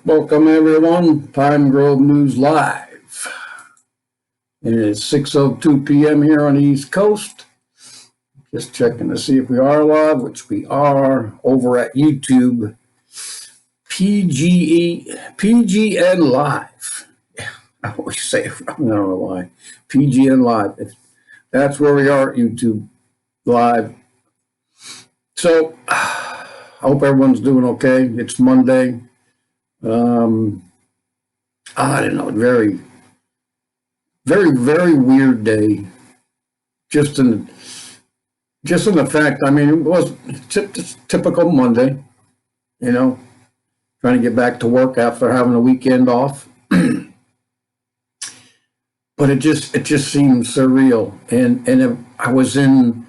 Welcome everyone, Pine Grove News Live. It is 6:02 p.m. here on the East Coast. Just checking to see if we are live, which we are, over at YouTube. PGN Live. I always say it, I don't know why. PGN Live. That's where we are at YouTube Live. So, I hope everyone's doing okay. It's Monday. I don't know, very weird day. Just in the fact, I mean, it was typical Monday, trying to get back to work after having a weekend off. But it just seemed surreal, and I was in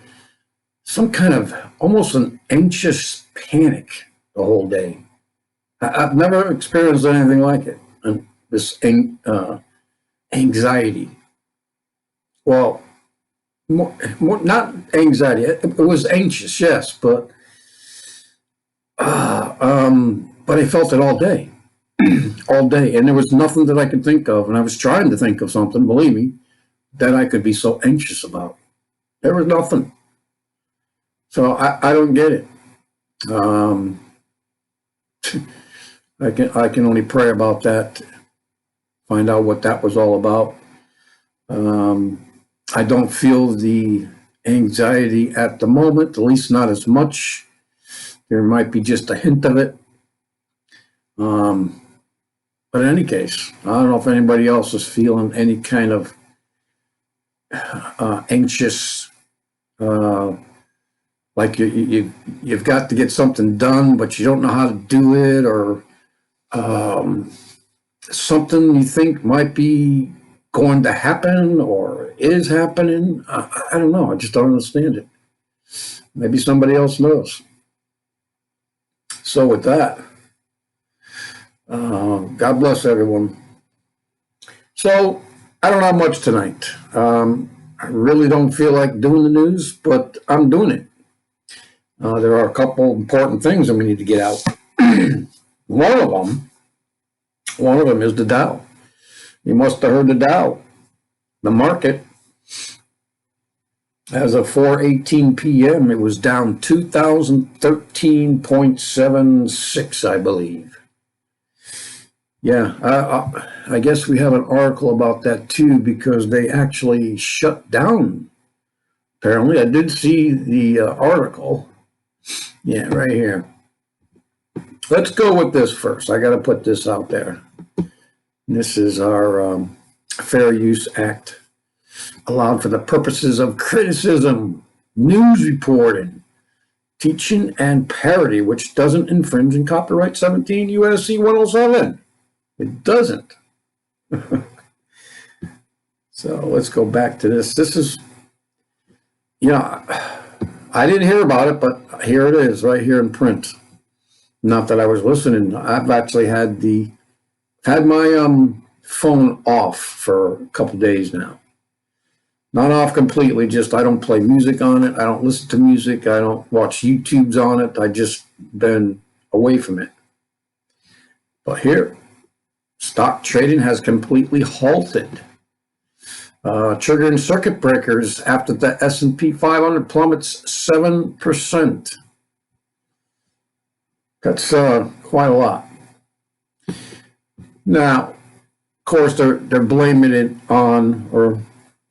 some kind of almost an anxious panic the whole day. I've never experienced anything like it. This anxiety. Well, more not anxiety. It was anxious, yes, but I felt it all day, all day, and there was nothing that I could think of. And I was trying to think of something, believe me, that I could be so anxious about. There was nothing. So I don't get it. I can only pray about that, find out what that was all about. I don't feel the anxiety at the moment, at least not as much. There might be just a hint of it. But in any case, I don't know if anybody else is feeling any kind of anxious, like you've got to get something done, but you don't know how to do it, or something you think might be going to happen or is happening. I don't know. I just don't understand it. Maybe somebody else knows. So with that, God bless everyone. So I don't have much tonight. I really don't feel like doing the news, but I'm doing it. There are a couple important things that we need to get out. One of them is the Dow. You must have heard the Dow. The market, as of 4:18 p.m., it was down 2,013.76, I believe. Yeah, I guess we have an article about that too, because they actually shut down. Apparently, I did see the article. Yeah, right here. Let's go with this first. I got to put this out there. This is our Fair Use Act, allowed for the purposes of criticism, news reporting, teaching, and parody, which doesn't infringe in copyright 17 U.S.C. 107. It doesn't. So let's go back to this. This is, I didn't hear about it, but here it is, right here in print. Not that I was listening. I've actually had my phone off for a couple days now. Not off completely, just I don't play music on it. I don't listen to music. I don't watch YouTubes on it. I just been away from it. But here, stock trading has completely halted. Triggering circuit breakers after the S&P 500 plummets 7%. That's quite a lot. Now, of course, they're blaming it on, or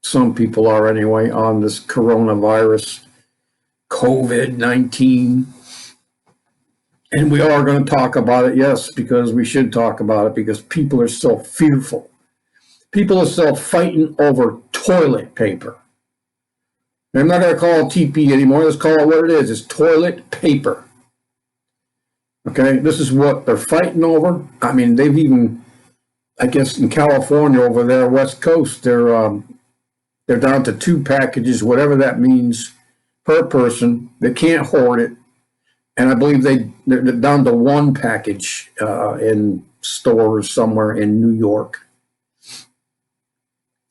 some people are anyway, on this coronavirus, COVID-19. And we are going to talk about it, yes, because we should talk about it, because people are still fearful. People are still fighting over toilet paper. I'm not going to call it TP anymore. Let's call it what it is. It's toilet paper. Okay, this is what they're fighting over. I mean, they've even, I guess in California over there, West Coast, they're down to 2 packages, whatever that means, per person. They can't hoard it. And I believe they're down to 1 package in stores somewhere in New York.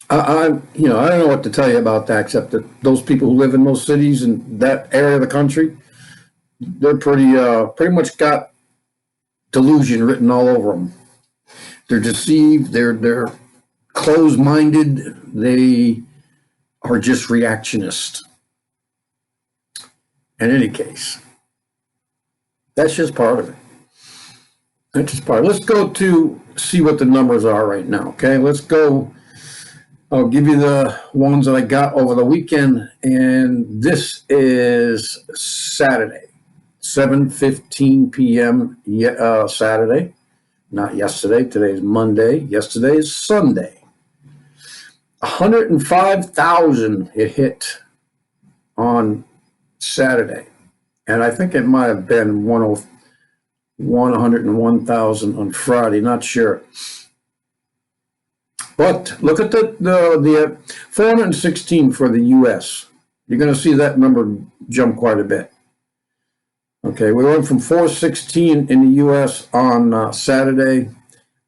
I don't know what to tell you about that, except that those people who live in those cities and that area of the country, they're pretty much got delusion written all over them. They're deceived. They're closed-minded. They are just reactionist. In any case, that's just part of it. That's just part. Let's go to see what the numbers are right now. Okay, let's go. I'll give you the ones that I got over the weekend, and this is Saturday, 7:15 p.m. Saturday, not yesterday. Today's Monday. Yesterday is Sunday. 105,000 it hit on Saturday, and I think it might have been 101,000 on Friday. Not sure. But look at the 416 for the U.S. You're going to see that number jump quite a bit. Okay, we went from 416 in the U.S. on Saturday,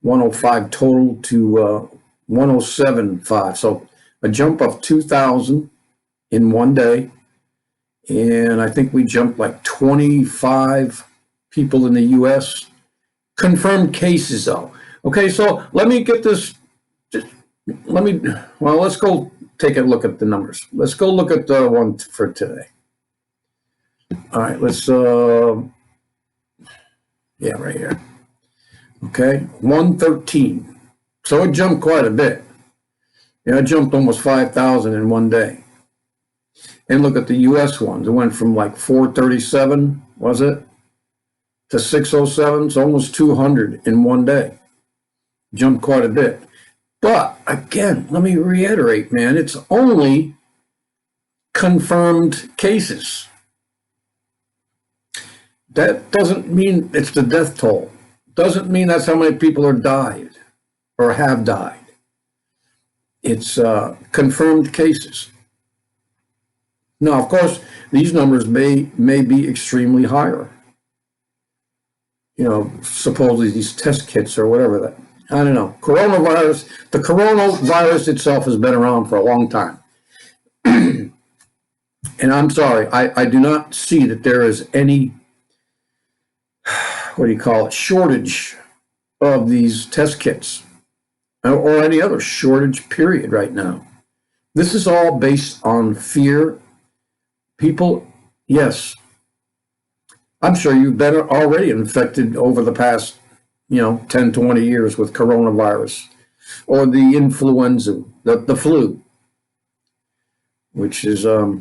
105 total, to 107.5. So a jump of 2,000 in one day. And I think we jumped like 25 people in the U.S. Confirmed cases, though. Okay, so let me get this. Let's go take a look at the numbers. Let's go look at the one for today. All right, let's, right here. Okay, 113. So it jumped quite a bit. Yeah, it jumped almost 5,000 in one day. And look at the U.S. ones. It went from like 437, was it, to 607. So almost 200 in one day. Jumped quite a bit. But again, let me reiterate, man, it's only confirmed cases. That doesn't mean it's the death toll. Doesn't mean that's how many people are died or have died. It's confirmed cases. Now, of course, these numbers may be extremely higher. You know, supposedly these test kits or whatever that. I don't know. The coronavirus itself has been around for a long time. And I'm sorry, I do not see that there is any, shortage of these test kits or any other shortage period right now. This is all based on fear. People, yes, I'm sure you've been already infected over the past 10, 20 years with coronavirus or the influenza, the flu, which is a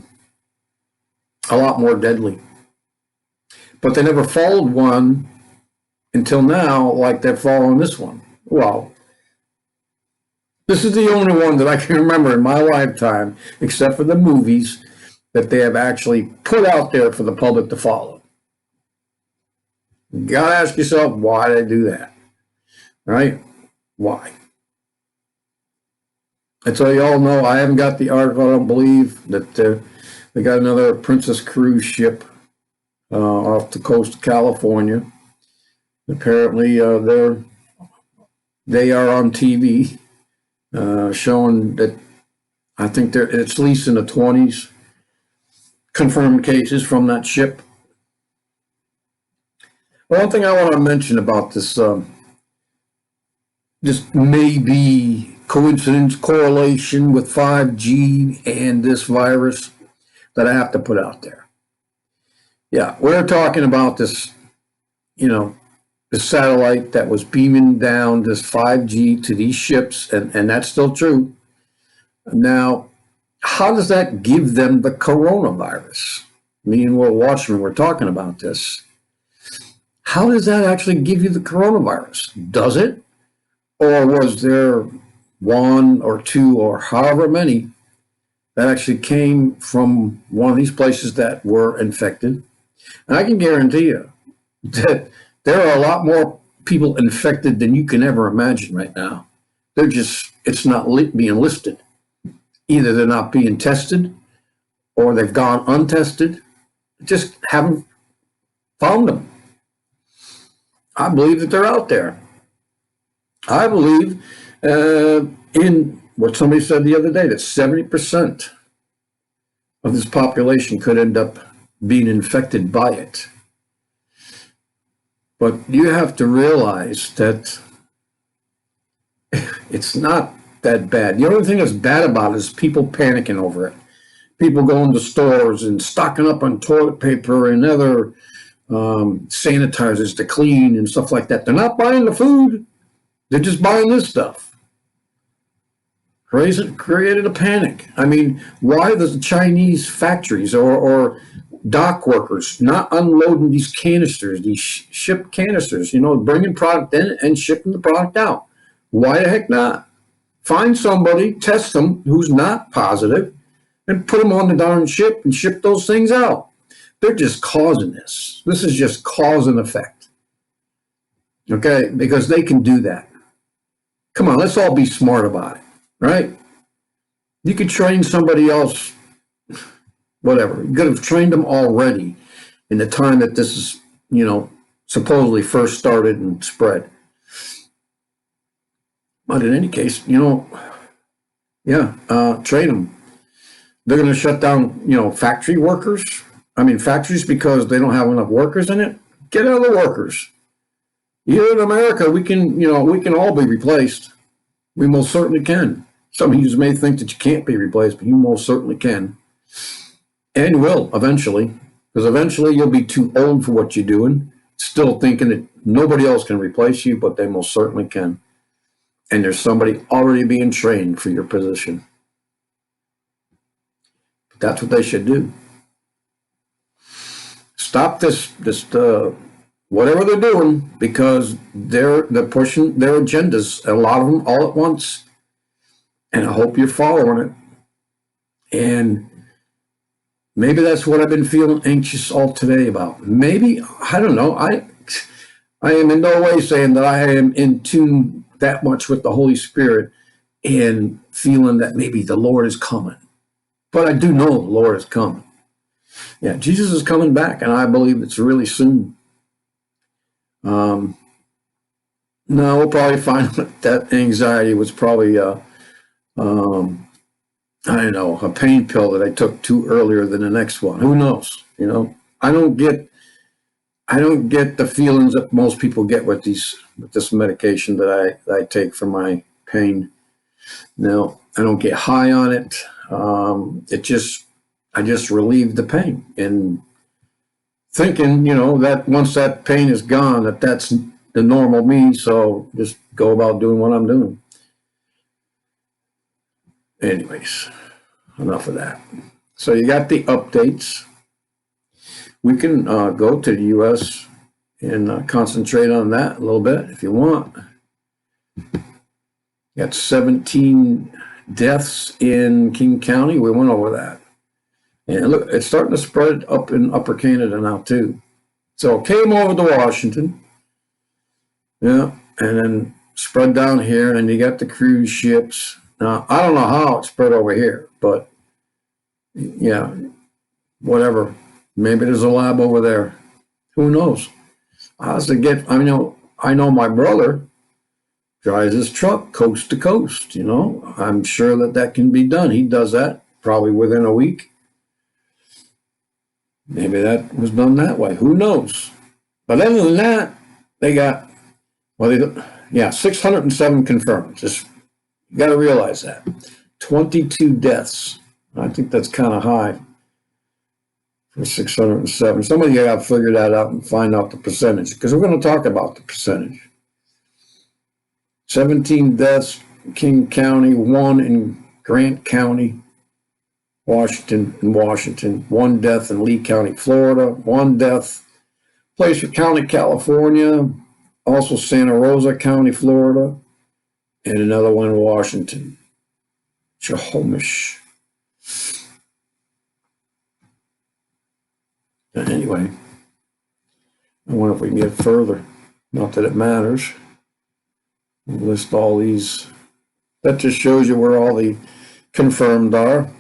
lot more deadly. But they never followed one until now like they're following this one. Well, this is the only one that I can remember in my lifetime, except for the movies, that they have actually put out there for the public to follow. You gotta ask yourself, why did they do that? Right? Why? And so you all know, I haven't got the article. I don't believe that they got another Princess cruise ship off the coast of California. Apparently, they are on TV showing that I think it's at least in the 20s confirmed cases from that ship. One thing I want to mention about this, this may be coincidence, correlation with 5G and this virus that I have to put out there. Yeah, we're talking about this, the satellite that was beaming down this 5G to these ships, and that's still true. Now, how does that give them the coronavirus? Me and Will Watchman were talking about this. How does that actually give you the coronavirus? Does it? Or was there one or two or however many that actually came from one of these places that were infected? And I can guarantee you that there are a lot more people infected than you can ever imagine right now. It's not being listed. Either they're not being tested or they've gone untested. Just haven't found them. I believe that they're out there. I believe in what somebody said the other day, that 70% of this population could end up being infected by it. But you have to realize that It's not that bad. The only thing that's bad about it is people panicking over it. People going to stores and stocking up on toilet paper and other sanitizers to clean and stuff like that. They're not buying the food. They're just buying this stuff. Created a panic. I mean, why the Chinese factories or dock workers not unloading these canisters, these ship canisters, bringing product in and shipping the product out? Why the heck not? Find somebody, test them who's not positive, and put them on the darn ship and ship those things out. They're just causing this. This is just cause and effect. Okay? Because they can do that. Come on, let's all be smart about it, right? You could train somebody else, whatever. You could have trained them already in the time that this is, supposedly first started and spread. But in any case, train them. They're going to shut down, factory workers. Factories because they don't have enough workers in it. Get other workers. Here in America, we can all be replaced. We most certainly can. Some of you may think that you can't be replaced, but you most certainly can. And will eventually, because eventually you'll be too old for what you're doing, still thinking that nobody else can replace you, but they most certainly can. And there's somebody already being trained for your position. But that's what they should do. Stop this whatever they're doing, because they're pushing their agendas, a lot of them all at once. And I hope you're following it. And maybe that's what I've been feeling anxious all today about. Maybe, I don't know. I am in no way saying that I am in tune that much with the Holy Spirit and feeling that maybe the Lord is coming. But I do know the Lord is coming. Yeah, Jesus is coming back, and I believe it's really soon. No, we'll probably find that anxiety was probably I don't know, a pain pill that I took too earlier than the next one. Who knows? I don't get the feelings that most people get with this medication that I take for my pain. No, I don't get high on it. I just relieve the pain, and thinking, that once that pain is gone, that's the normal me. So just go about doing what I'm doing. Anyways, enough of that. So you got the updates. We can go to the U.S. and concentrate on that a little bit if you want. Got 17 deaths in King County. We went over that. And look, it's starting to spread up in Upper Canada now too. So it came over to Washington. Yeah, and then spread down here, and you got the cruise ships. Now, I don't know how it spread over here, but yeah, whatever. Maybe there's a lab over there. Who knows? I know my brother drives his truck coast to coast, I'm sure that can be done. He does that probably within a week. Maybe that was done that way. Who knows? But other than that, they got, 607 confirmed. Just, you got to realize that. 22 deaths. I think that's kind of high for 607. Somebody got to figure that out and find out the percentage, because we're going to talk about the percentage. 17 deaths, King County, 1 in Grant County, Washington, 1 death in Lee County, Florida, 1 death, Placer County, California, also Santa Rosa County, Florida, and another one in Washington, Snohomish. And anyway, I wonder if we can get further. Not that it matters. We'll list all these. That just shows you where all the confirmed are.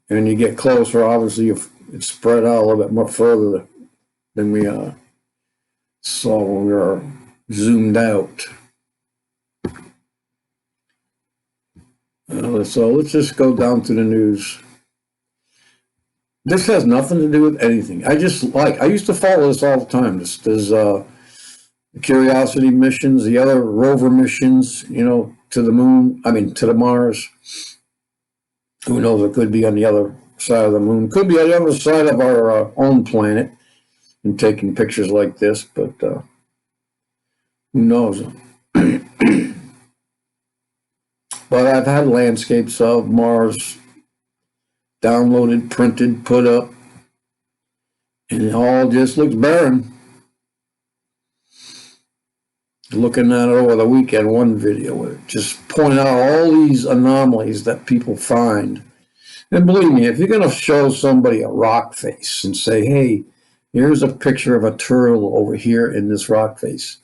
And you get closer, obviously, it's spread out a little bit more further than we saw when we were zoomed out. So let's just go down to the news. This has nothing to do with anything. I used to follow this all the time. There's the Curiosity missions, the other Rover missions, to the moon, to the Mars. Who knows? It could be on the other side of the moon. Could be on the other side of our own planet and taking pictures like this, but who knows? But I've had landscapes of Mars downloaded, printed, put up, and it all just looks barren. Looking at it over the weekend, one video where it just pointed out all these anomalies that people find. And believe me, if you're going to show somebody a rock face and say, hey, here's a picture of a turtle over here in this rock face,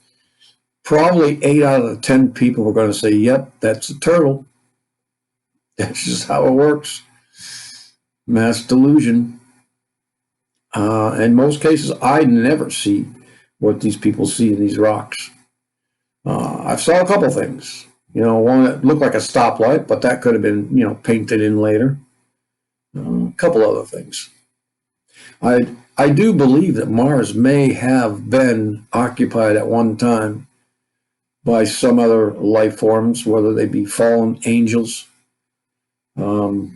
probably 8 out of the 10 people are going to say, yep, that's a turtle. That's just how it works. Mass delusion. In most cases, I never see what these people see in these rocks. I saw a couple things. One that looked like a stoplight, but that could have been, painted in later. A couple other things. I do believe that Mars may have been occupied at one time by some other life forms, whether they be fallen angels. Well,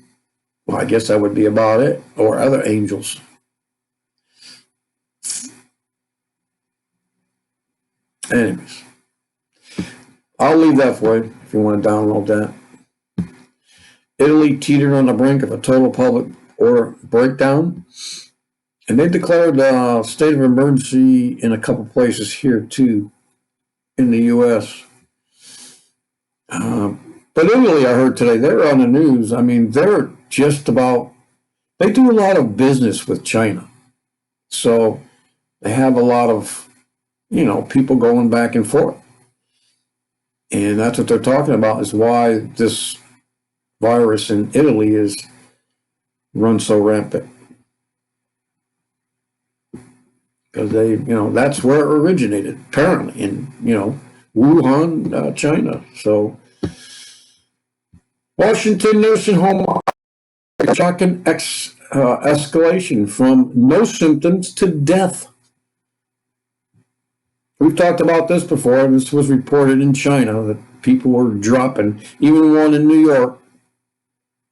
I guess that would be about it, or other angels. Anyways, I'll leave that for you if you want to download that. Italy teetered on the brink of a total public order breakdown, and they declared a state of emergency in a couple places here too, in the U.S. But Italy, I heard today, they're on the news. They're just about, they do a lot of business with China. So they have a lot of, people going back and forth. And that's what they're talking about, is why this virus in Italy is run so rampant. Because they, that's where it originated, apparently, in, Wuhan, China. So Washington nursing home, shocking escalation from no symptoms to death. We've talked about this before, and this was reported in China that people were dropping, even one in New York,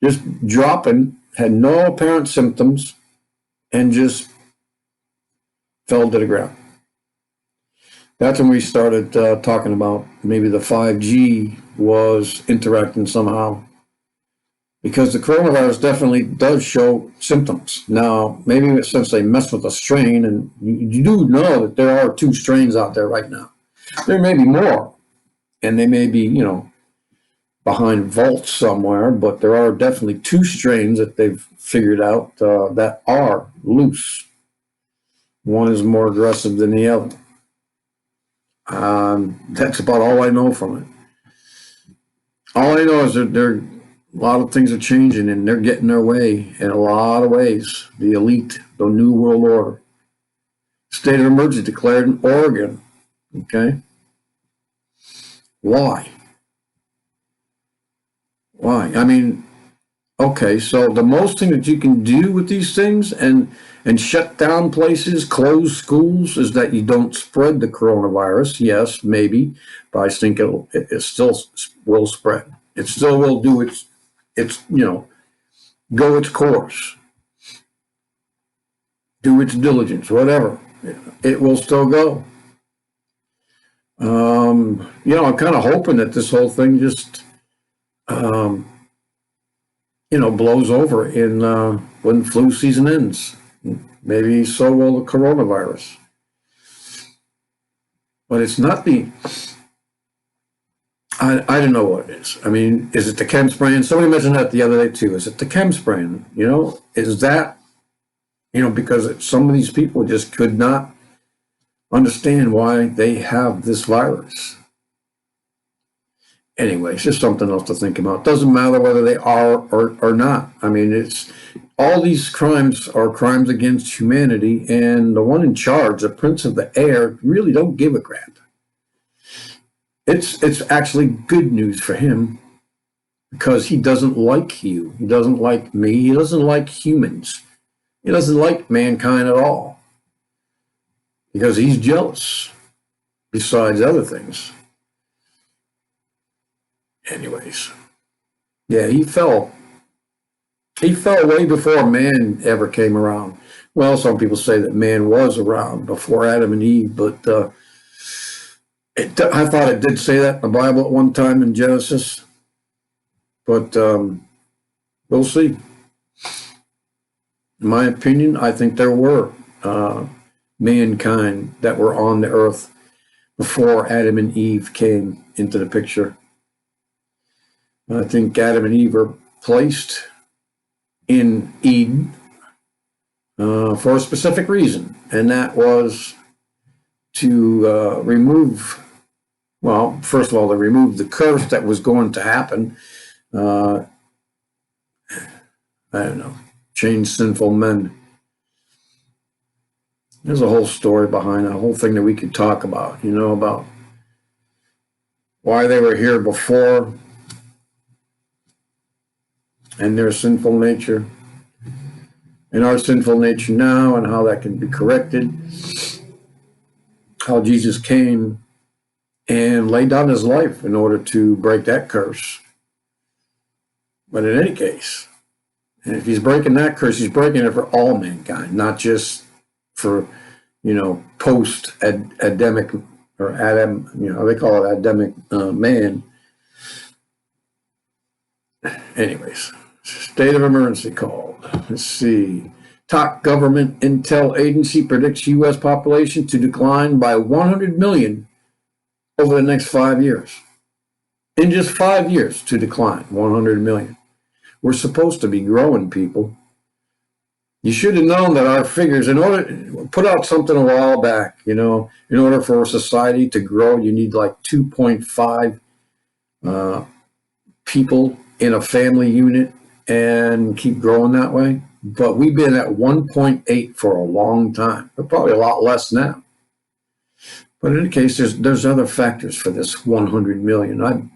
just dropping, had no apparent symptoms, and just fell to the ground. That's when we started talking about maybe the 5G was interacting somehow, because the coronavirus definitely does show symptoms. Now, maybe since they mess with the strain, and you do know that there are 2 strains out there right now. There may be more, and they may be, behind vaults somewhere, but there are definitely 2 strains that they've figured out that are loose. One is more aggressive than the other. That's about all I know from it. All I know is that a lot of things are changing, and they're getting their way in a lot of ways. The elite, the New World Order. State of emergency declared in Oregon. Okay? Why? Okay, so the most thing that you can do with these things and shut down places, close schools, is that you don't spread the coronavirus. Yes, maybe, but I think it still will spread. It still will do its go its course, do its diligence, whatever. It will still go. I'm kind of hoping that this whole thing just, blows over in when flu season ends. Maybe so will the coronavirus. But it's not I don't know what it is. Is it the chem spraying? Somebody mentioned that the other day too. Is it the chem spraying? Is that, because some of these people just could not understand why they have this virus. Anyway, it's just something else to think about. It doesn't matter whether they are or not. It's all these crimes are crimes against humanity, and the one in charge, the prince of the air, really don't give a crap. It's actually good news for him, because he doesn't like you. He doesn't like me. He doesn't like humans. He doesn't like mankind at all, because he's jealous, besides other things. anyways, yeah, he fell. He fell way before man ever came around. Well, some people say that man was around before Adam and Eve, but I thought it did say that in the Bible at one time in Genesis, but we'll see. In my opinion, I think there were mankind that were on the earth before Adam and Eve came into the picture. I think Adam and Eve were placed in Eden for a specific reason, and that was to remove, well, first of all, to remove the curse that was going to happen. I don't know, change sinful men. There's a whole story behind it, a whole thing that we could talk about, about why they were here before and their sinful nature and our sinful nature now and how that can be corrected, how Jesus came and laid down his life in order to break that curse. But in any case, and if he's breaking that curse, he's breaking it for all mankind, not just for, post-Adamic or Adam, they call it Adamic man. Anyways, state of emergency called. Let's see. Top government intel agency predicts U.S. population to decline by 100 million over the next 5 years. In just 5 years to decline 100 million. We're supposed to be growing, people. You should have known that our figures, put out something a while back, in order for a society to grow, you need like 2.5 people in a family unit and keep growing that way. But we've been at 1.8 for a long time. We're probably a lot less now. But in any case, there's other factors for this 100 million.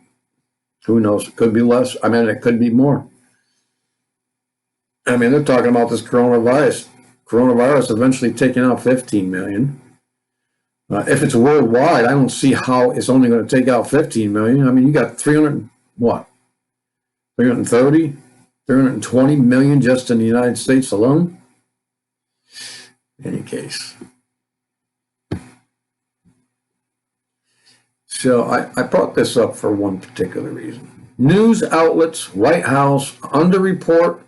Who knows? It could be less. It could be more. They're talking about this coronavirus eventually taking out 15 million. If it's worldwide, I don't see how it's only going to take out 15 million. You got 320 million just in the United States alone. In any case. So I brought this up for one particular reason. News outlets, White House, underreport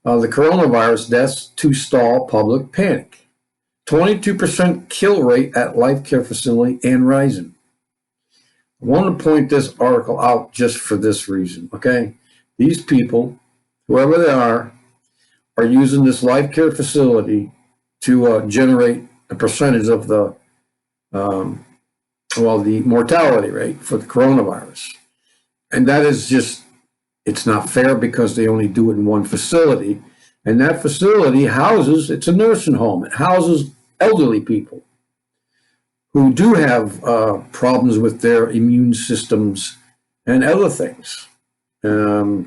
the coronavirus deaths to stall public panic. 22% kill rate at life care facility and rising. I want to point this article out just for this reason, okay? These people, whoever they are using this life care facility to generate a percentage of the mortality rate for the coronavirus. And that is just, it's not fair because they only do it in one facility. And that facility it's a nursing home. It houses elderly people who do have problems with their immune systems and other things. They're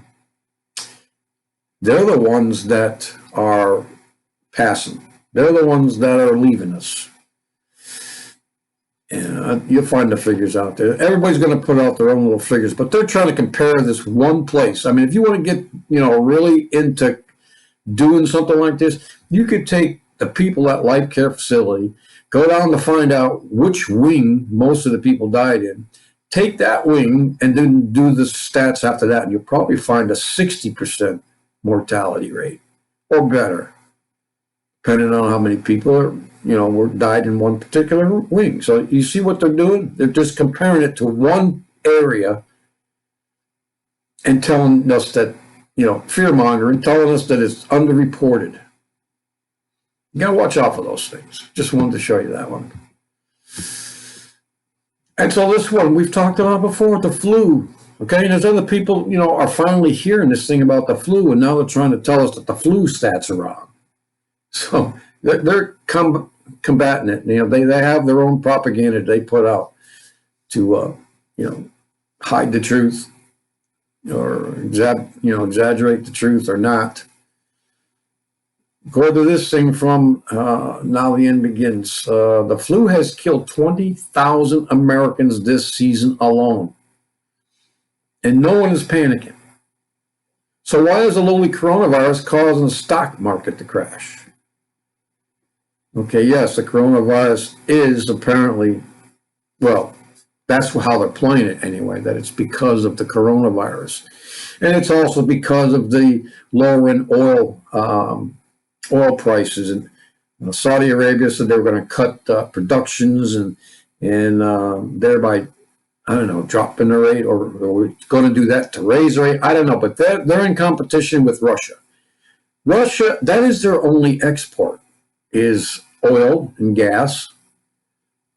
the ones that are passing. They're the ones that are leaving us. And you'll find the figures out there. Everybody's going to put out their own little figures, but they're trying to compare this one place. If you want to get, really into doing something like this, you could take the people at life care facility, go down to find out which wing most of the people died in, take that wing and then do the stats after that, and you'll probably find a 60% mortality rate or better, depending on how many people are, were died in one particular wing. So you see what they're doing? They're just comparing it to one area and telling us that, fear mongering, telling us that it's underreported. You got to watch out for those things. Just wanted to show you that one. And so this one we've talked about before, the flu. Okay, and there's other people, are finally hearing this thing about the flu, and now they're trying to tell us that the flu stats are wrong. So they're combating it. They have their own propaganda they put out to, hide the truth or exaggerate the truth or not. According to this thing from Now the End Begins, the flu has killed 20,000 Americans this season alone. and no one is panicking. So why is the lowly coronavirus causing the stock market to crash? Okay, yes, the coronavirus is apparently, well, that's how they're playing it anyway, that it's because of the coronavirus. And it's also because of the lowering oil prices. And Saudi Arabia said they were going to cut productions and thereby, I don't know, dropping the rate, or we're going to do that to raise the rate. I don't know, but they're in competition with Russia. Russia, that is their only export, is oil and gas.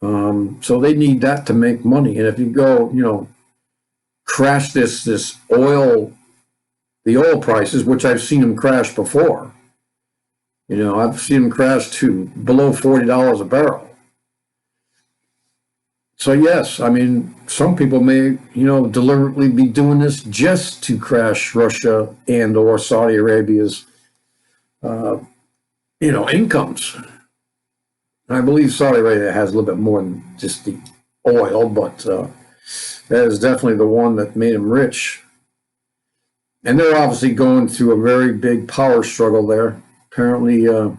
So they need that to make money. And if you go, crash the oil prices, which I've seen them crash before. I've seen them crash to below $40 a barrel. So yes, I mean, some people may, deliberately be doing this just to crash Russia and or Saudi Arabia's, incomes. I believe Saudi Arabia has a little bit more than just the oil, but that is definitely the one that made them rich. And they're obviously going through a very big power struggle there. Apparently, I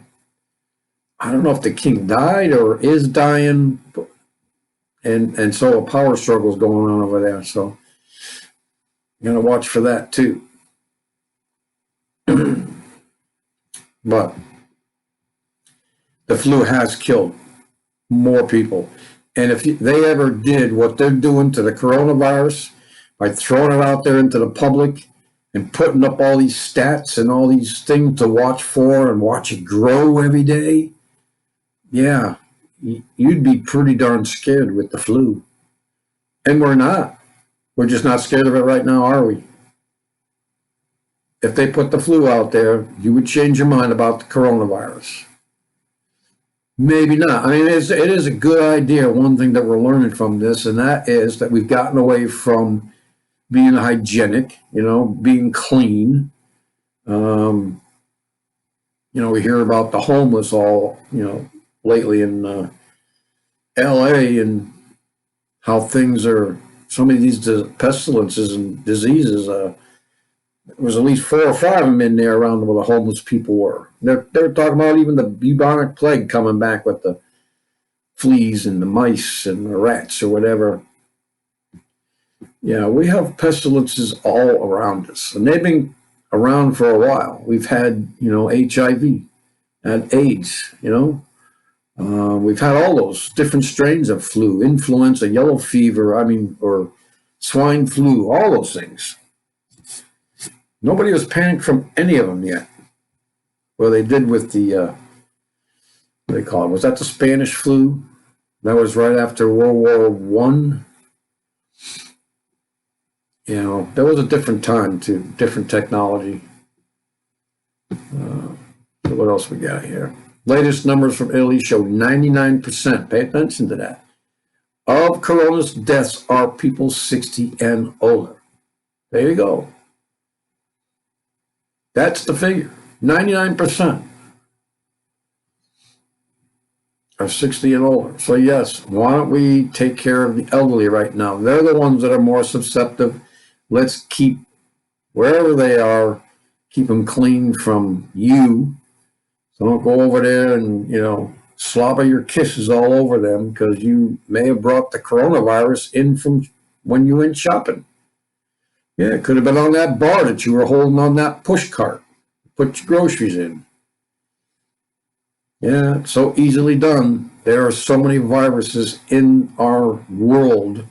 don't know if the king died or is dying, and so a power struggle is going on over there. So you're going to watch for that too. But the flu has killed more people. And if they ever did what they're doing to the coronavirus by throwing it out there into the public and putting up all these stats and all these things to watch for and watch it grow every day, yeah, you'd be pretty darn scared with the flu. And we're not. We're just not scared of it right now, are we? If they put the flu out there, you would change your mind about the coronavirus. Maybe not. I mean, it is a good idea. One thing that we're learning from this, and that is that we've gotten away from being hygienic, being clean. We hear about the homeless all, lately in LA, and how things are, some of these pestilences and diseases, there was at least 4 or 5 of them in there around where the homeless people were. They're talking about even the bubonic plague coming back with the fleas and the mice and the rats or whatever. Yeah, we have pestilences all around us, and they've been around for a while. We've had, HIV, had AIDS, we've had all those different strains of flu, influenza, yellow fever, or swine flu, all those things. Nobody was panicked from any of them yet. Well, they did with the, what do they call it? Was that the Spanish flu? That was right after World War I. There was a different time too, different technology. So what else we got here? Latest numbers from Italy show 99%, pay attention to that, of corona's deaths are people 60 and older. There you go. That's the figure. 99% are 60 and older. So yes, why don't we take care of the elderly right now? They're the ones that are more susceptible. Let's keep, wherever they are, keep them clean from you. So don't go over there and, slobber your kisses all over them, because you may have brought the coronavirus in from when you went shopping. Yeah, it could have been on that bar that you were holding on that push cart. Put your groceries in. Yeah, it's so easily done. There are so many viruses in our world.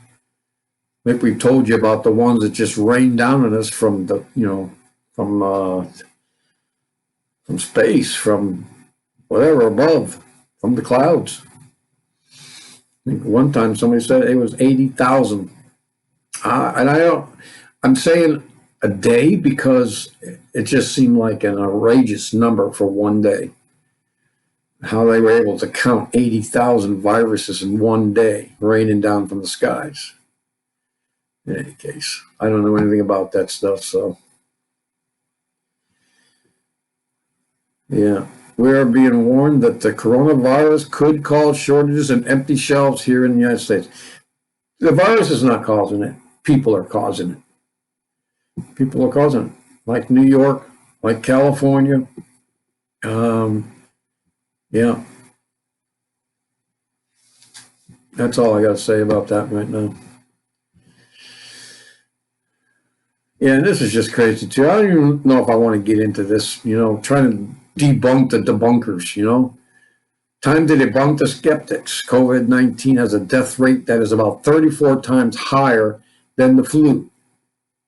Like we've told you about the ones that just rain down on us from the, from space, from whatever above, from the clouds. I think one time somebody said it was 80,000. And I'm saying a day because it just seemed like an outrageous number for one day. How they were able to count 80,000 viruses in one day raining down from the skies. In any case, I don't know anything about that stuff, so. Yeah, we are being warned that the coronavirus could cause shortages and empty shelves here in the United States. The virus is not causing it. People are causing it. People are causing it, like New York, like California. Um, yeah, that's all I got to say about that right now. Yeah, and this is just crazy too. I don't even know if I want to get into this, trying to debunk the debunkers. Time to debunk the skeptics. COVID-19 has a death rate that is about 34 times higher than the flu.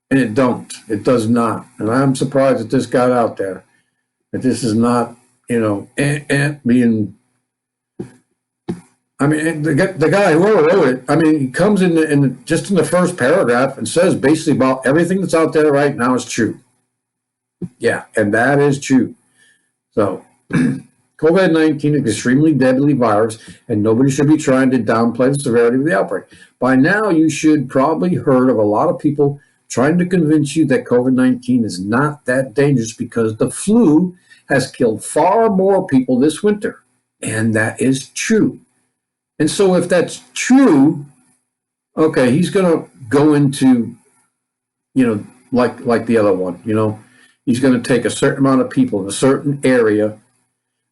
And it don't. It does not. And I'm surprised that this got out there. That this is not, being. I mean, the guy who wrote it, I mean, he comes just in the first paragraph and says basically about everything that's out there right now is true. Yeah, and that is true. So, COVID-19 is an extremely deadly virus, and nobody should be trying to downplay the severity of the outbreak. By now, you should probably heard of a lot of people trying to convince you that COVID-19 is not that dangerous because the flu has killed far more people this winter, and that is true. And so if that's true, okay, he's going to go into, like the other one, he's going to take a certain amount of people in a certain area,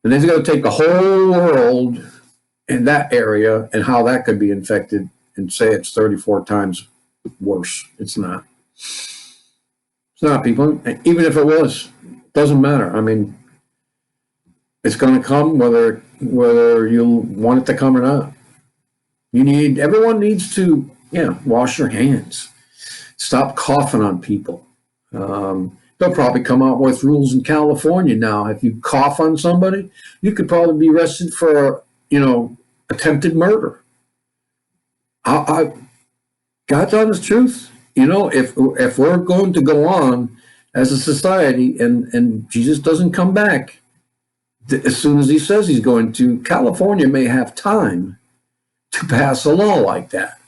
and then he's going to take the whole world in that area and how that could be infected and say it's 34 times worse. It's not. It's not, people. Even if it was, it doesn't matter. I mean, it's going to come whether you want it to come or not. Everyone needs to, wash your hands. Stop coughing on people. They'll probably come out with rules in California now. If you cough on somebody, you could probably be arrested for, attempted murder. God's honest truth. If we're going to go on as a society and Jesus doesn't come back as soon as he says he's going to, California may have time to pass a law like that.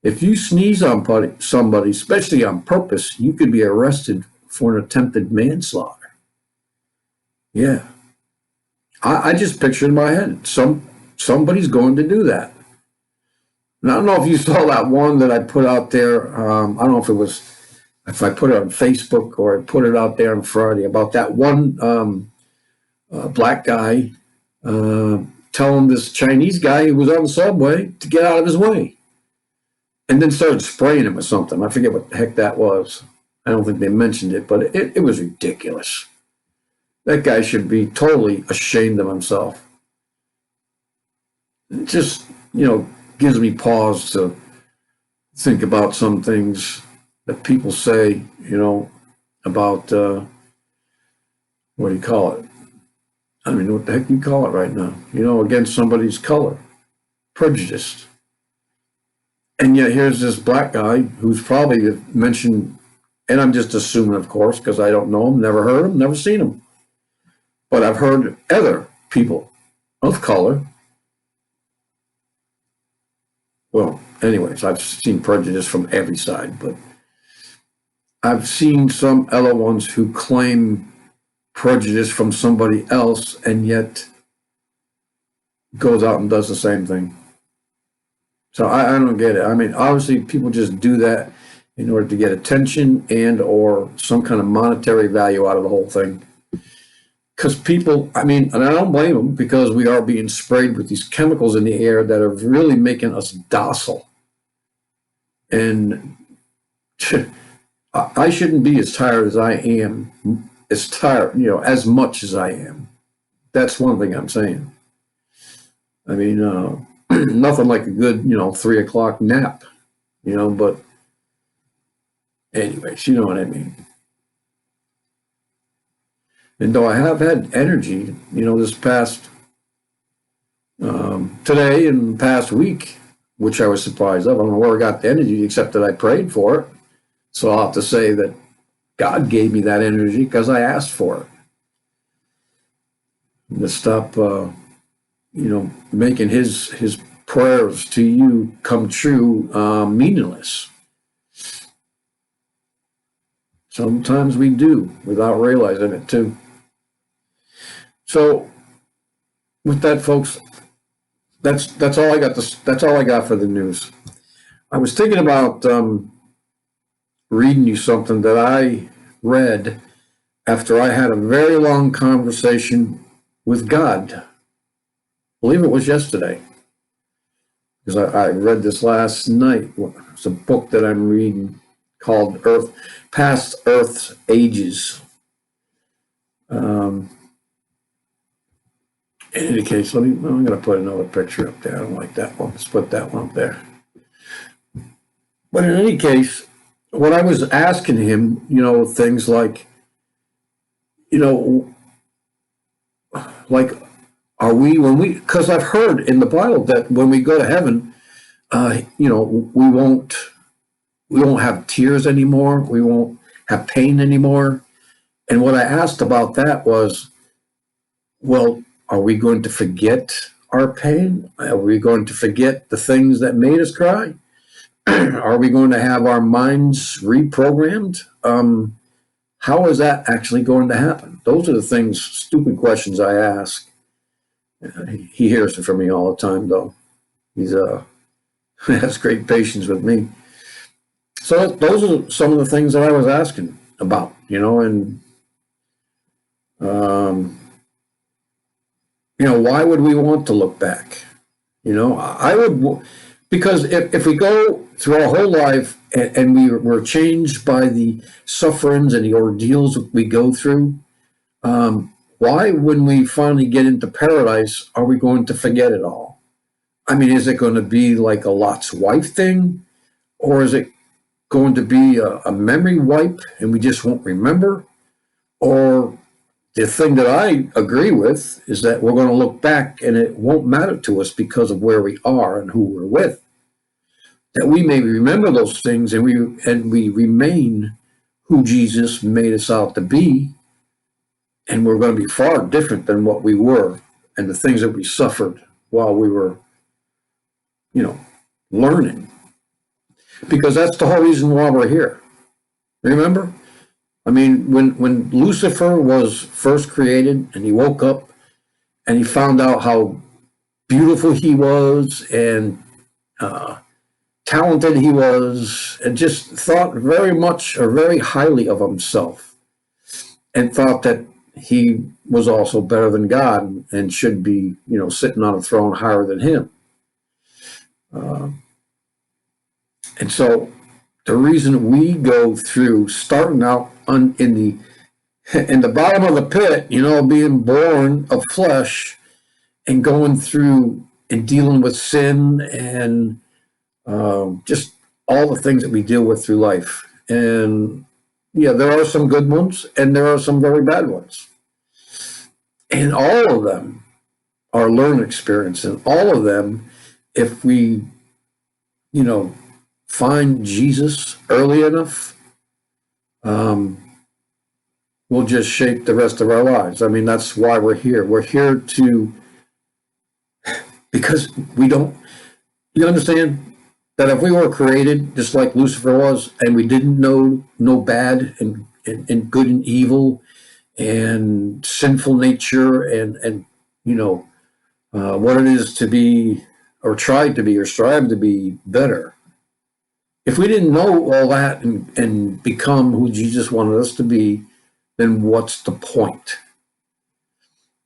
If you sneeze on somebody, especially on purpose, you could be arrested for an attempted manslaughter. Yeah. I just pictured in my head, somebody's going to do that. And I don't know if you saw that one that I put out there. I don't know if I put it on Facebook or I put it out there on Friday about that one black guy telling this Chinese guy who was on the subway to get out of his way. And then started spraying him with something. I forget what the heck that was. I don't think they mentioned it, but it was ridiculous. That guy should be totally ashamed of himself. It just, gives me pause to think about some things that people say, about, what do you call it? I mean, what the heck do you call it right now? Against somebody's color. Prejudiced. And yet here's this black guy who's probably mentioned, and I'm just assuming, of course, because I don't know him, never heard him, never seen him. But I've heard other people of color. Well, anyways, I've seen prejudice from every side, but I've seen some other ones who claim prejudice from somebody else and yet goes out and does the same thing. So I don't get it. I mean, obviously people just do that in order to get attention and or some kind of monetary value out of the whole thing. Because people, I mean, and I don't blame them, because we are being sprayed with these chemicals in the air that are really making us docile. And I shouldn't be as tired as I am, as much as I am. That's one thing I'm saying. I mean, nothing like a good, 3 o'clock nap, but anyways, you know what I mean. And though I have had energy, this past, today and the past week, which I was surprised of. I don't know where I got the energy except that I prayed for it. So I'll have to say that God gave me that energy because I asked for it. And to stop, making his prayers to you come true meaningless. Sometimes we do without realizing it too. So with that, folks, that's all I got. That's all I got for the news. I was thinking about reading you something that I read after I had a very long conversation with God. I believe it was yesterday, because I read this last night. It's a book that I'm reading called Past Earth's Ages. In any case, I'm going to put another picture up there. I don't like that one. Let's put that one up there. But in any case, what I was asking him, things like, like, are we, because I've heard in the Bible that when we go to heaven, we won't have tears anymore. We won't have pain anymore. And what I asked about that was, well, are we going to forget our pain? Are we going to forget the things that made us cry? Are we going to have our minds reprogrammed? How is that actually going to happen? Those are the things, stupid questions I ask. He hears it from me all the time, though. He's has great patience with me. So those are some of the things that I was asking about, and why would we want to look back? I would, because if we go through our whole life and we were changed by the sufferings and the ordeals we go through, why, when we finally get into paradise, are we going to forget it all? I mean, is it going to be like a Lot's wife thing, or is it going to be a memory wipe and we just won't remember? Or the thing that I agree with is that we're going to look back and it won't matter to us because of where we are and who we're with. That we may remember those things and we remain who Jesus made us out to be, and we're going to be far different than what we were and the things that we suffered while we were, learning. Because that's the whole reason why we're here. Remember? I mean, when Lucifer was first created and he woke up and he found out how beautiful he was and talented he was, and just thought very much or very highly of himself, and thought that he was also better than God and should be, sitting on a throne higher than him. And so the reason we go through starting out in the bottom of the pit, being born of flesh and going through and dealing with sin and just all the things that we deal with through life. And yeah, there are some good ones and there are some very bad ones. And all of them are learning experience. And all of them, if we, find Jesus early enough, will just shape the rest of our lives. I mean, that's why we're here. We're here because you understand that if we were created just like Lucifer was, and we didn't know bad and good and evil and sinful nature and what it is to be or try to be or strive to be better. If we didn't know all that and become who Jesus wanted us to be, then what's the point?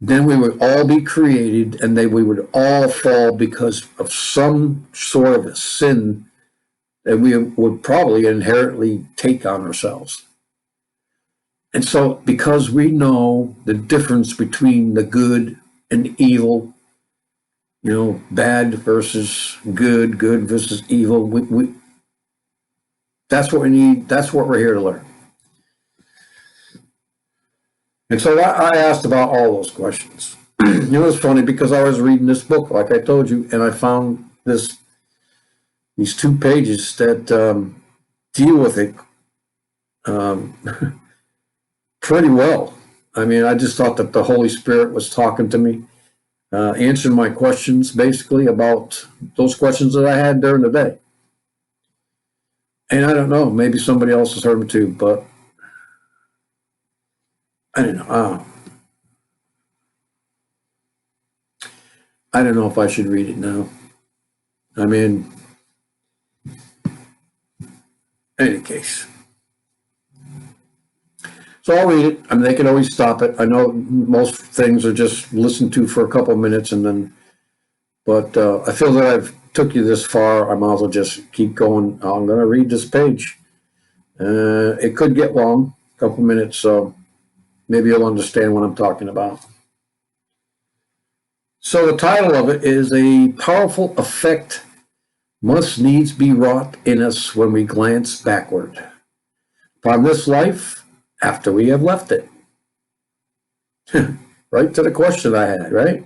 Then we would all be created and we would all fall because of some sort of a sin that we would probably inherently take on ourselves. And so because we know the difference between the good and evil, bad versus good versus evil, that's what we need. That's what we're here to learn. And so I asked about all those questions. It's funny because I was reading this book, like I told you, and I found these 2 pages that deal with it pretty well. I mean, I just thought that the Holy Spirit was talking to me, answering my questions basically about those questions that I had during the day. And I don't know, maybe somebody else has heard them too, but I don't know. I don't know if I should read it now. I mean, in any case, So I'll read it. I mean, they can always stop it. I know most things are just listened to for a couple of minutes and then, but I feel that I've took you this far. I might as well just keep going. I'm going to read this page. It could get long, a couple of minutes, so maybe you'll understand what I'm talking about. So the title of it is "A Powerful Effect Must Needs Be Wrought in Us When We Glance Backward upon this life after we have left it." Right to the question I had, right?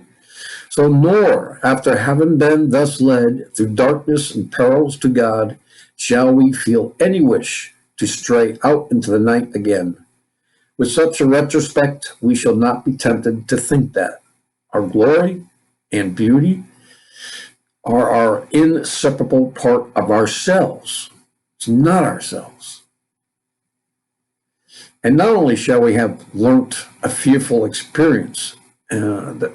So, nor after having been thus led through darkness and perils to God, shall we feel any wish to stray out into the night again. With such a retrospect, we shall not be tempted to think that our glory and beauty are our inseparable part of ourselves. It's not ourselves. And not only shall we have learnt a fearful experience, the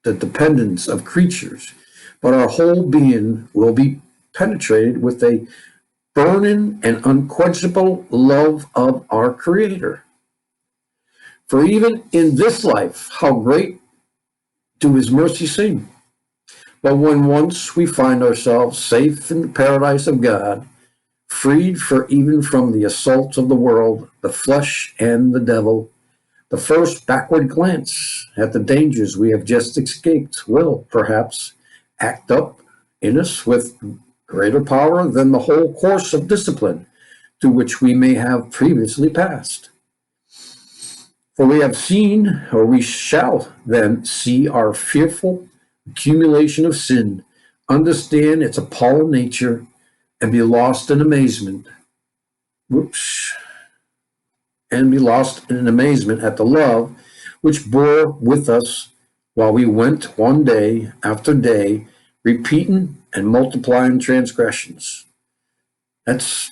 dependence of creatures, but our whole being will be penetrated with a burning and unquenchable love of our Creator. For even in this life, how great do His mercies seem. But when once we find ourselves safe in the paradise of God, freed even from the assaults of the world, the flesh, and the devil, the first backward glance at the dangers we have just escaped will, perhaps, act up in us with greater power than the whole course of discipline to which we may have previously passed. For we have seen, or we shall then see, our fearful accumulation of sin, understand its appalling nature, and be lost in amazement. And be lost in amazement at the love which bore with us while we went one day after day, repeating and multiplying transgressions. That's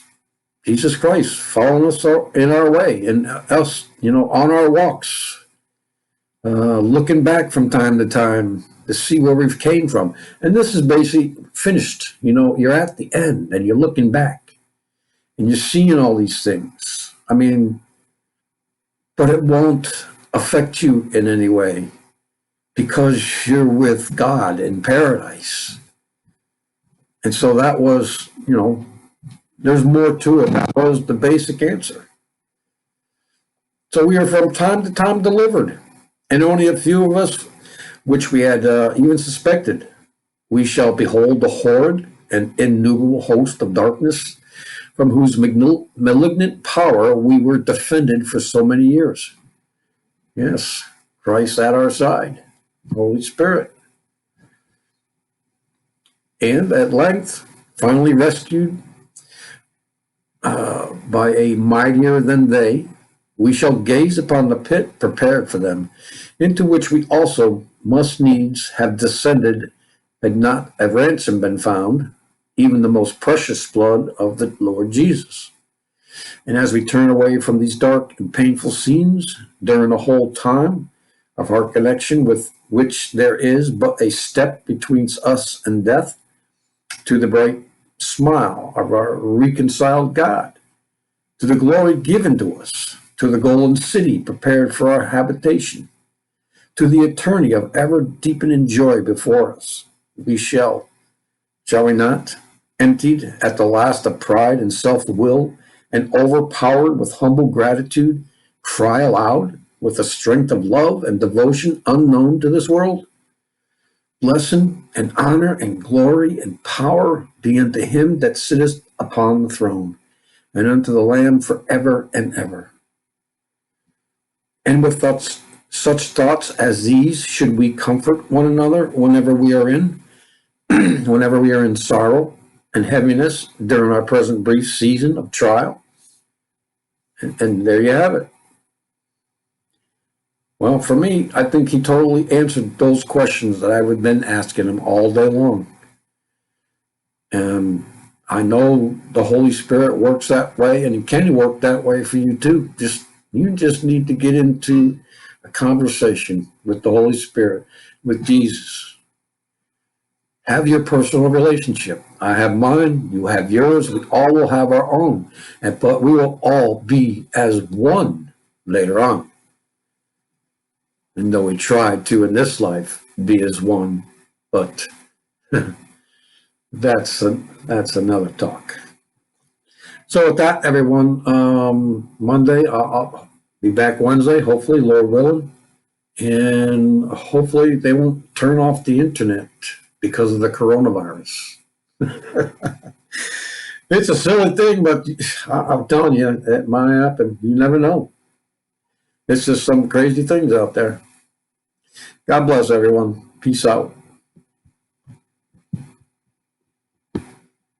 Jesus Christ following us in our way, and us, on our walks, looking back from time to time to see where we've came from. And this is basically finished. You're at the end and you're looking back and you're seeing all these things. I mean, but it won't affect you in any way because you're with God in paradise. And so that was, there's more to it. That was the basic answer. So we are from time to time delivered, and only a few of us, which we had even suspected, we shall behold the horrid and innumerable host of darkness from whose malignant power we were defended for so many years. Yes, Christ at our side, Holy Spirit. And at length, finally rescued by a mightier than they, we shall gaze upon the pit prepared for them, into which we also must needs have descended, had not a ransom been found, even the most precious blood of the Lord Jesus. And as we turn away from these dark and painful scenes during the whole time of our connection, with which there is but a step between us and death, to the bright smile of our reconciled God, to the glory given to us, to the golden city prepared for our habitation, to the eternity of ever deepening joy before us, we shall we not, emptied at the last of pride and self-will, and overpowered with humble gratitude, cry aloud with a strength of love and devotion unknown to this world? Blessing and honor and glory and power be unto him that sitteth upon the throne, and unto the Lamb forever and ever. And with such thoughts as these should we comfort one another whenever we are in sorrow and heaviness during our present brief season of trial. And there you have it. Well, for me, I think he totally answered those questions that I would been asking him all day long. And I know the Holy Spirit works that way, and he can work that way for you too. You just need to get into a conversation with the Holy Spirit, with Jesus. Have your personal relationship. I have mine, you have yours, we all will have our own. But we will all be as one later on. And though we tried to in this life be as one, but that's another talk. So with that, everyone, Monday, I'll be back Wednesday, hopefully, Lord willing. And hopefully they won't turn off the internet because of the coronavirus. It's a silly thing, but I'm telling you, it might happen. You never know. It's just some crazy things out there. God bless everyone. Peace out.